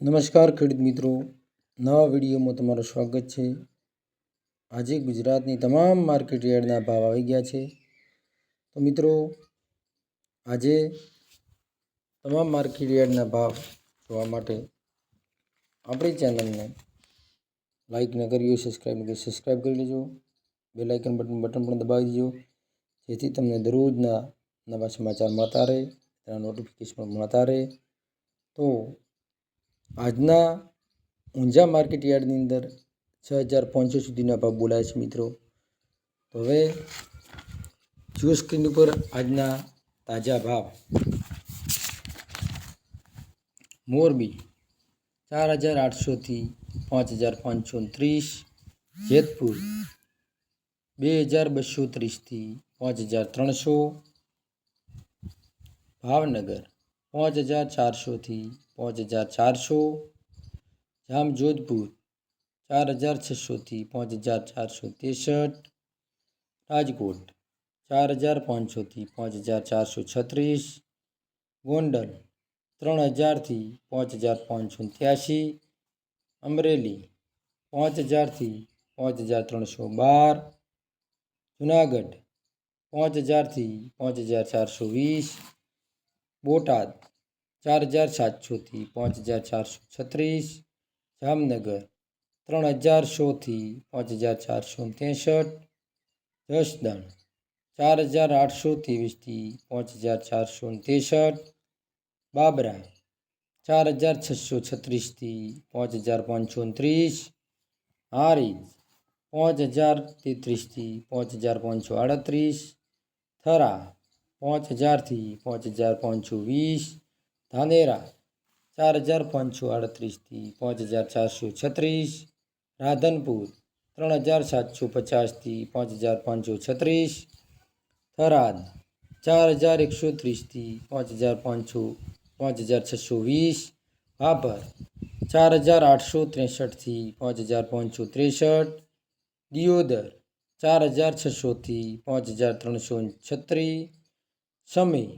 નમસ્કાર ખેડૂત મિત્રો, નવા વિડીયોમાં તમારું સ્વાગત છે। આજે ગુજરાતની તમામ માર્કેટ યાર્ડના ભાવ આવી ગયા છે। તો મિત્રો, આજે તમામ માર્કેટ યાર્ડના ભાવ જોવા માટે આપણી ચેનલને લાઈક ન કરી હોય, સબસ્ક્રાઈબ કરી લેજો, બેલ આઇકન બટન પણ દબાવી દેજો, જેથી તમને દરરોજના નવા સમાચાર મળતા રહે, તેના નોટિફિકેશન પણ મળતા રહે। તો આજના ઊંઝા માર્કેટ યાર્ડની અંદર 6500 સુધીના ભાવ બોલાય છે મિત્રો। તો હવે જુઓ સ્ક્રીન ઉપર આજના તાજા ભાવ। મોરબી 4800 થી 5529, જેતપુર 2230 થી 5300, ભાવનગર 5400 થી 5400, જામજોધપુર 4600 થી 5463, રાજકોટ 4500 થી 5436, ગોંડલ 3000 થી 5583, અમરેલી 5000 થી 5312, જુનાગઢ 5000 થી 5420, બોટાદ 4700 થી 5436, જામનગર 3100 થી 5463, જસદણ 4823 થી 5463, બાબરા 4636 થી 5529, હારીજ 5033 થી 5538, થરા 5000 થી 5520, ધાનેરા 4538 થી 5436, રાધનપુર 3750 થી 5536, થરાદ 4130 થી 5620, ભાભર 4863 થી 5563, દિયોદર 4600 થી 5336, સમી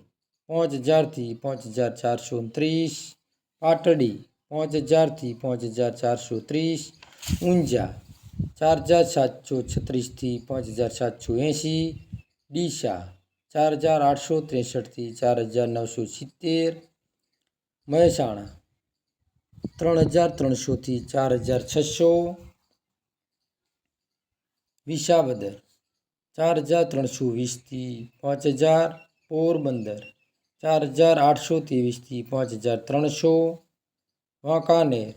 5000 થી 5430, પાટડી 5000 થી 5430, ઊંઝા 4736 થી 5780, ડીસા 4863 થી 4970, મહેસાણા 3300 થી 4600, વિસાવદર 4320 થી 5000, પોરબંદર 4823 થી 5300, વાંકાનેર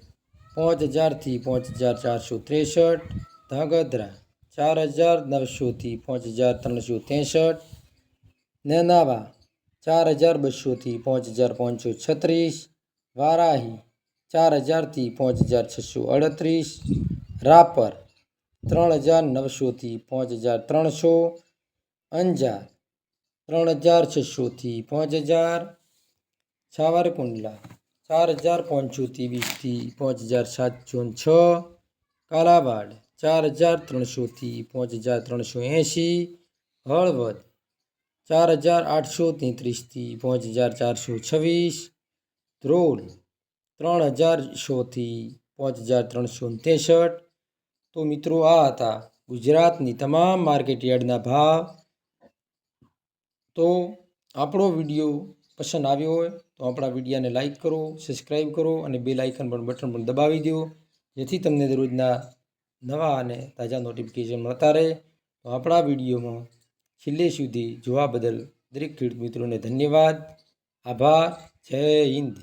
5000 થી 5463, ધાંગધ્રા 4900 થી 5363, નેનાવા 4200 થી 5536, વારાહી 4000 થી 5638, રાપર 3900 થી 5300, અંજાર 3600 થી 5000, સાવરકુંડલા 4520 થી 5706, કાલાવાડ 4300 થી 5380, હળવદ 4833 થી 5426, ધ્રોલ 3100 થી 5363। તો મિત્રો, આ હતા ગુજરાતની તમામ માર્કેટ યાર્ડના ભાવ। તો આપણો વિડીયો પસંદ આવ્યો હોય તો આપણા વિડીયાને લાઈક કરો, સબસ્ક્રાઈબ કરો અને બેલ આઇકન બટન પણ દબાવી દો, જેથી તમને દરરોજના નવા અને તાજા નોટિફિકેશન મળતા રહે। તો આપણા વિડીયોમાં છેલ્લે સુધી જોવા બદલ દરેક ખેડૂત મિત્રોને ધન્યવાદ, આભાર, જય હિન્દ।